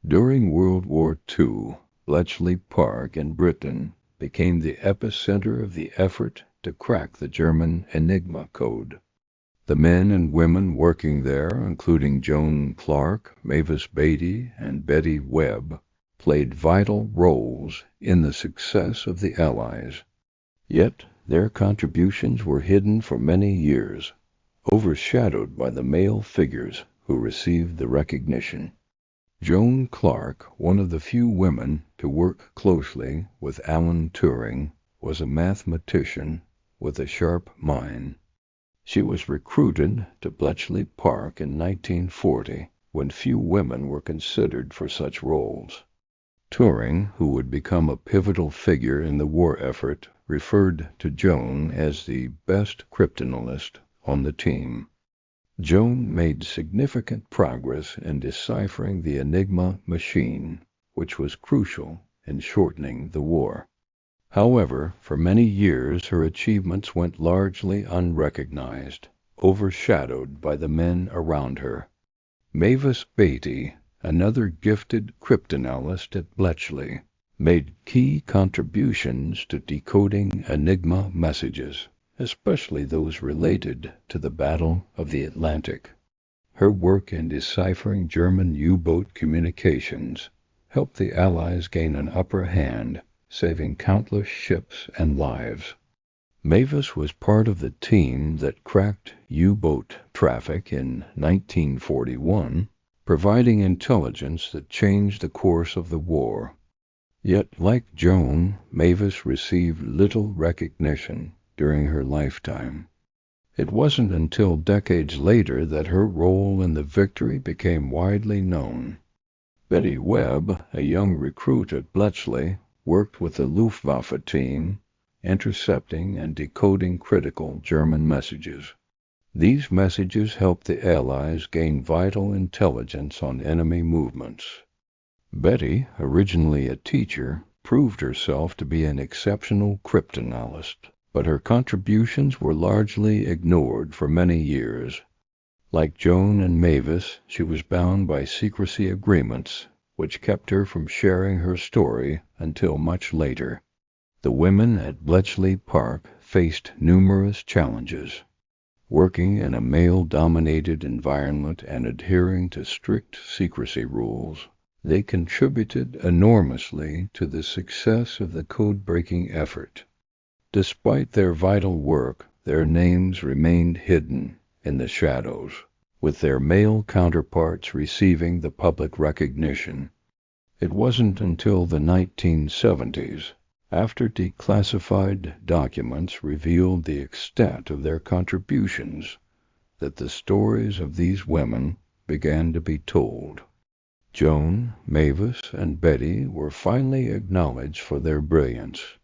During World War II, Bletchley Park in Britain became the epicenter of the effort to crack the German Enigma code. The men and women working there, including Joan Clarke, Mavis Batey, and Betty Webb, played vital roles in the success of the Allies. Yet their contributions were hidden for many years, overshadowed by the male figures who received the recognition. Joan Clarke, one of the few women to work closely with Alan Turing, was a mathematician with a sharp mind. She was recruited to Bletchley Park in 1940, when few women were considered for such roles. Turing, who would become a pivotal figure in the war effort, referred to Joan as the best cryptanalyst on the team. Joan made significant progress in deciphering the Enigma machine, which was crucial in shortening the war. However, for many years her achievements went largely unrecognized, overshadowed by the men around her. Mavis Batey, another gifted cryptanalyst at Bletchley, made key contributions to decoding Enigma messages, especially those related to the Battle of the Atlantic. Her work in deciphering German U-boat communications helped the Allies gain an upper hand, saving countless ships and lives. Mavis was part of the team that cracked U-boat traffic in 1941, providing intelligence that changed the course of the war. Yet, like Joan, Mavis received little recognition during her lifetime. It wasn't until decades later that her role in the victory became widely known. Betty Webb, a young recruit at Bletchley, worked with the Luftwaffe team, intercepting and decoding critical German messages. These messages helped the Allies gain vital intelligence on enemy movements. Betty, originally a teacher, proved herself to be an exceptional cryptanalyst, but her contributions were largely ignored for many years. Like Joan and Mavis, she was bound by secrecy agreements, which kept her from sharing her story until much later. The women at Bletchley Park faced numerous challenges. Working in a male-dominated environment and adhering to strict secrecy rules, they contributed enormously to the success of the code-breaking effort. Despite their vital work, their names remained hidden in the shadows, with their male counterparts receiving the public recognition. It wasn't until the 1970s, after declassified documents revealed the extent of their contributions, that the stories of these women began to be told. Joan, Mavis, and Betty were finally acknowledged for their brilliance.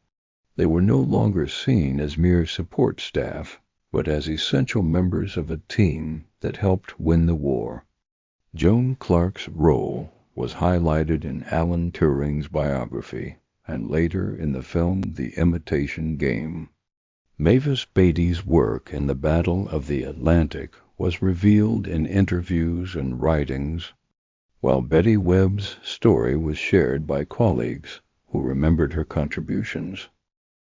They were no longer seen as mere support staff, but as essential members of a team that helped win the war. Joan Clarke's role was highlighted in Alan Turing's biography, and later in the film The Imitation Game. Mavis Batey's work in the Battle of the Atlantic was revealed in interviews and writings, while Betty Webb's story was shared by colleagues who remembered her contributions.